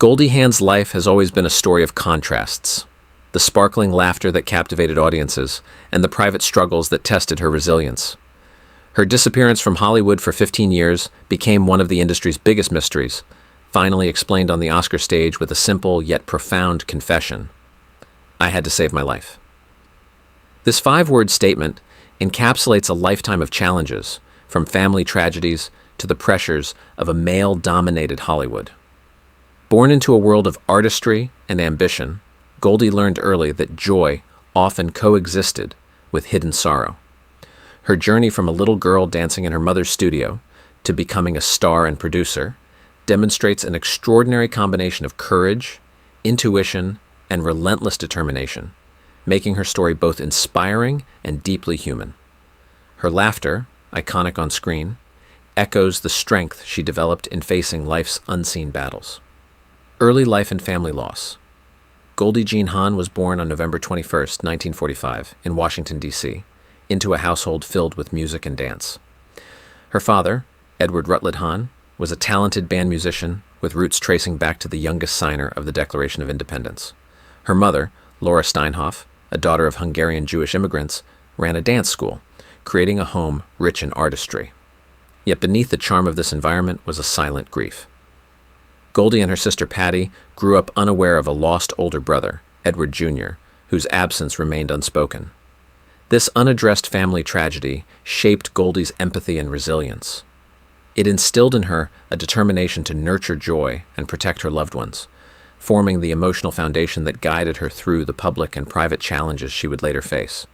Goldie Hawn's life has always been a story of contrasts. The sparkling laughter that captivated audiences, and the private struggles that tested her resilience. Her disappearance from Hollywood for 15 years became one of the industry's biggest mysteries, finally explained on the Oscar stage with a simple yet profound confession. I had to save my life. This 5-word statement encapsulates a lifetime of challenges, from family tragedies to the pressures of a male-dominated Hollywood. Born into a world of artistry and ambition, Goldie learned early that joy often coexisted with hidden sorrow. Her journey from a little girl dancing in her mother's studio to becoming a star and producer demonstrates an extraordinary combination of courage, intuition, and relentless determination, making her story both inspiring and deeply human. Her laughter, iconic on screen, echoes the strength she developed in facing life's unseen battles. Early life and family loss. Goldie Jean Hawn was born on November 21, 1945, in Washington, D.C., into a household filled with music and dance. Her father, Edward Rutledge Hawn, was a talented band musician with roots tracing back to the youngest signer of the Declaration of Independence. Her mother, Laura Steinhoff, a daughter of Hungarian Jewish immigrants, ran a dance school, creating a home rich in artistry. Yet beneath the charm of this environment was a silent grief. Goldie and her sister Patty grew up unaware of a lost older brother, Edward Jr., whose absence remained unspoken. This unaddressed family tragedy shaped Goldie's empathy and resilience. It instilled in her a determination to nurture joy and protect her loved ones, forming the emotional foundation that guided her through the public and private challenges she would later face.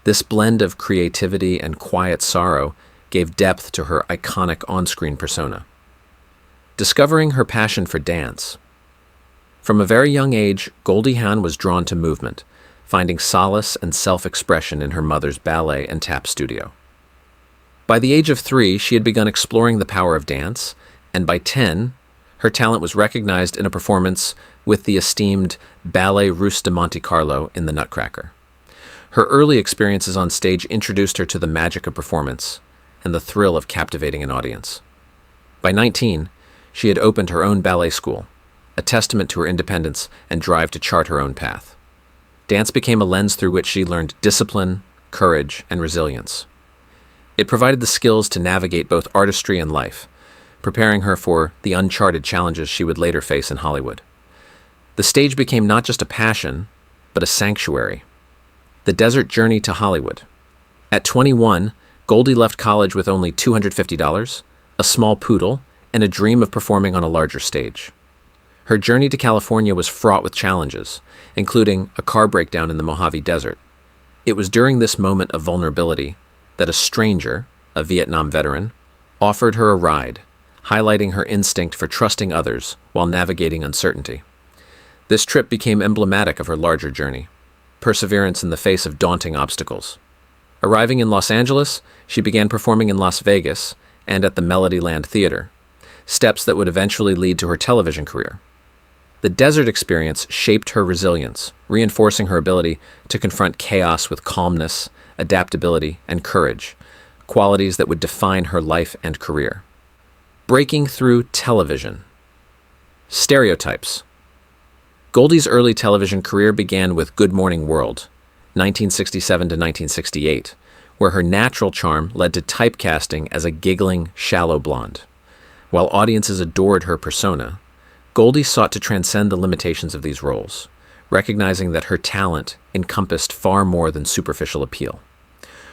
This blend of creativity and quiet sorrow gave depth to her iconic on-screen persona. Discovering her passion for dance. From a very young age, Goldie Hawn was drawn to movement, finding solace and self-expression in her mother's ballet and tap studio. By the age of 3, she had begun exploring the power of dance, and by 10, her talent was recognized in a performance with the esteemed Ballet Russe de Monte Carlo in The Nutcracker. Her early experiences on stage introduced her to the magic of performance and the thrill of captivating an audience. By 19, she had opened her own ballet school, a testament to her independence and drive to chart her own path. Dance became a lens through which she learned discipline, courage, and resilience. It provided the skills to navigate both artistry and life, preparing her for the uncharted challenges she would later face in Hollywood. The stage became not just a passion, but a sanctuary. The desert journey to Hollywood. At 21, Goldie left college with only $250, a small poodle, and a dream of performing on a larger stage. Her journey to California was fraught with challenges, including a car breakdown in the Mojave Desert. It was during this moment of vulnerability that a stranger, a Vietnam veteran, offered her a ride, highlighting her instinct for trusting others while navigating uncertainty. This trip became emblematic of her larger journey, perseverance in the face of daunting obstacles. Arriving in Los Angeles, she began performing in Las Vegas and at the Melodyland Theater, steps that would eventually lead to her television career. The desert experience shaped her resilience, reinforcing her ability to confront chaos with calmness, adaptability, and courage, qualities that would define her life and career. Breaking through television. Stereotypes. Goldie's early television career began with Good Morning World, 1967 to 1968, where her natural charm led to typecasting as a giggling, shallow blonde. While audiences adored her persona, Goldie sought to transcend the limitations of these roles, recognizing that her talent encompassed far more than superficial appeal.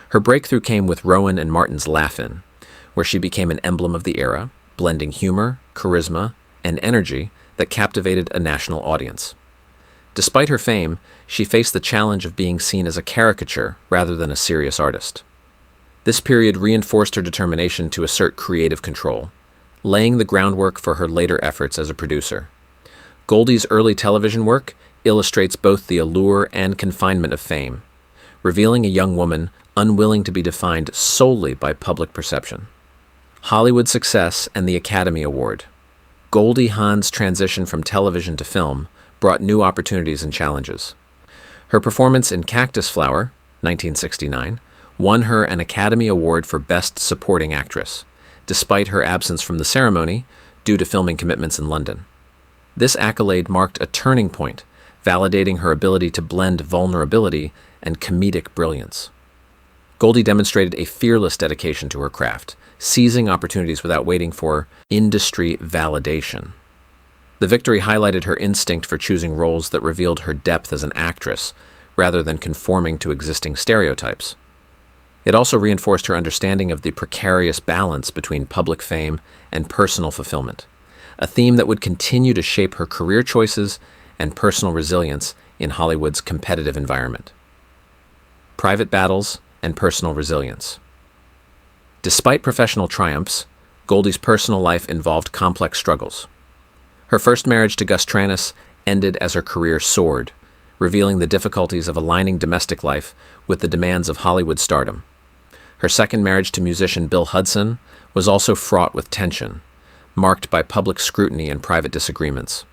Her breakthrough came with Rowan and Martin's Laugh-In, where she became an emblem of the era, blending humor, charisma, and energy that captivated a national audience. Despite her fame, she faced the challenge of being seen as a caricature rather than a serious artist. This period reinforced her determination to assert creative control, laying the groundwork for her later efforts as a producer. Goldie's early television work illustrates both the allure and confinement of fame, revealing a young woman unwilling to be defined solely by public perception. Hollywood success and the Academy Award. Goldie Hawn's transition from television to film brought new opportunities and challenges. Her performance in Cactus Flower, 1969, won her an Academy Award for Best Supporting Actress, despite her absence from the ceremony due to filming commitments in London. This accolade marked a turning point, validating her ability to blend vulnerability and comedic brilliance. Goldie demonstrated a fearless dedication to her craft, seizing opportunities without waiting for industry validation. The victory highlighted her instinct for choosing roles that revealed her depth as an actress, rather than conforming to existing stereotypes. It also reinforced her understanding of the precarious balance between public fame and personal fulfillment, a theme that would continue to shape her career choices and personal resilience in Hollywood's competitive environment. Private battles and personal resilience. Despite professional triumphs, Goldie's personal life involved complex struggles. Her first marriage to Gus Trannis ended as her career soared, revealing the difficulties of aligning domestic life with the demands of Hollywood stardom. Her second marriage to musician Bill Hudson was also fraught with tension, marked by public scrutiny and private disagreements.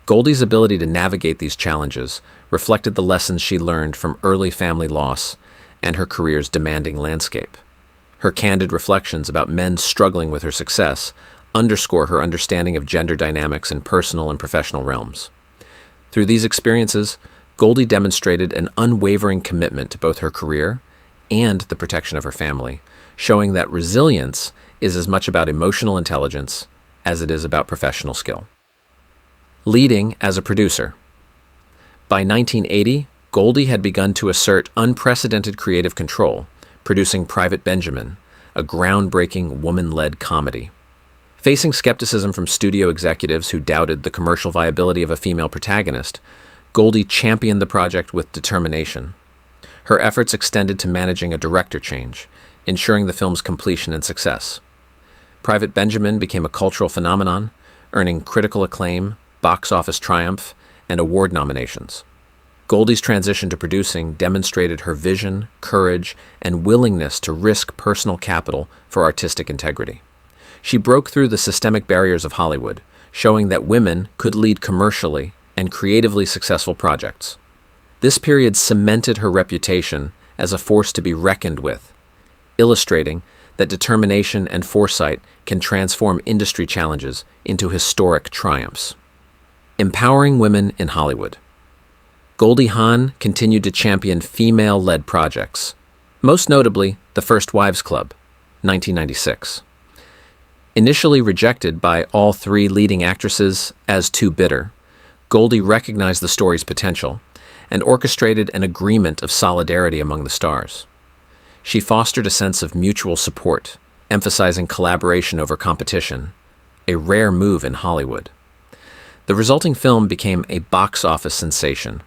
Goldie's ability to navigate these challenges reflected the lessons she learned from early family loss and her career's demanding landscape. Her candid reflections about men struggling with her success underscore her understanding of gender dynamics in personal and professional realms. Through these experiences, Goldie demonstrated an unwavering commitment to both her career and the protection of her family, showing that resilience is as much about emotional intelligence as it is about professional skill. Leading as a producer. By 1980, Goldie had begun to assert unprecedented creative control, producing Private Benjamin, a groundbreaking woman-led comedy. Facing skepticism from studio executives who doubted the commercial viability of a female protagonist, Goldie championed the project with determination. Her efforts extended to managing a director change, ensuring the film's completion and success. Private Benjamin became a cultural phenomenon, earning critical acclaim, box office triumph, and award nominations. Goldie's transition to producing demonstrated her vision, courage, and willingness to risk personal capital for artistic integrity. She broke through the systemic barriers of Hollywood, showing that women could lead commercially and creatively successful projects. This period cemented her reputation as a force to be reckoned with, illustrating that determination and foresight can transform industry challenges into historic triumphs. Empowering women in Hollywood. Goldie Hawn continued to champion female-led projects, most notably The First Wives Club, 1996. Initially rejected by all three leading actresses as too bitter, Goldie recognized the story's potential and orchestrated an agreement of solidarity among the stars. She fostered a sense of mutual support, emphasizing collaboration over competition, a rare move in Hollywood. The resulting film became a box office sensation,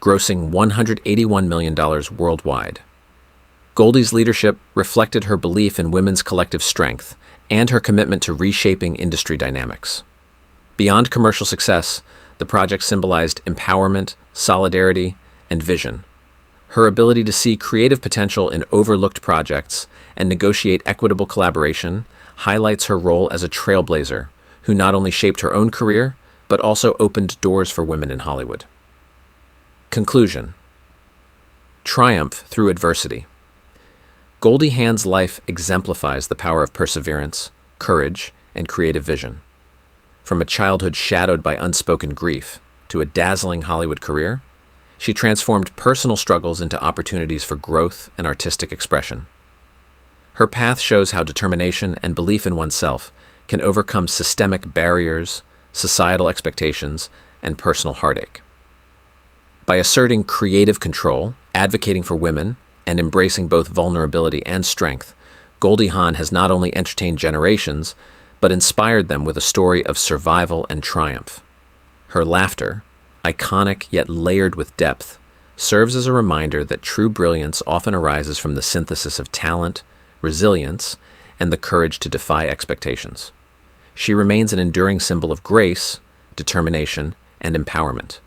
grossing $181 million worldwide. Goldie's leadership reflected her belief in women's collective strength and her commitment to reshaping industry dynamics. Beyond commercial success, the project symbolized empowerment, solidarity, and vision. Her ability to see creative potential in overlooked projects and negotiate equitable collaboration highlights her role as a trailblazer who not only shaped her own career, but also opened doors for women in Hollywood. Conclusion. Triumph through adversity. Goldie Hawn's life exemplifies the power of perseverance, courage, and creative vision. From a childhood shadowed by unspoken grief to a dazzling Hollywood career, she transformed personal struggles into opportunities for growth and artistic expression. Her path shows how determination and belief in oneself can overcome systemic barriers, societal expectations, and personal heartache. By asserting creative control, advocating for women, and embracing both vulnerability and strength, Goldie Hawn has not only entertained generations, but inspired them with a story of survival and triumph. Her laughter, iconic yet layered with depth, serves as a reminder that true brilliance often arises from the synthesis of talent, resilience, and the courage to defy expectations. She remains an enduring symbol of grace, determination, and empowerment.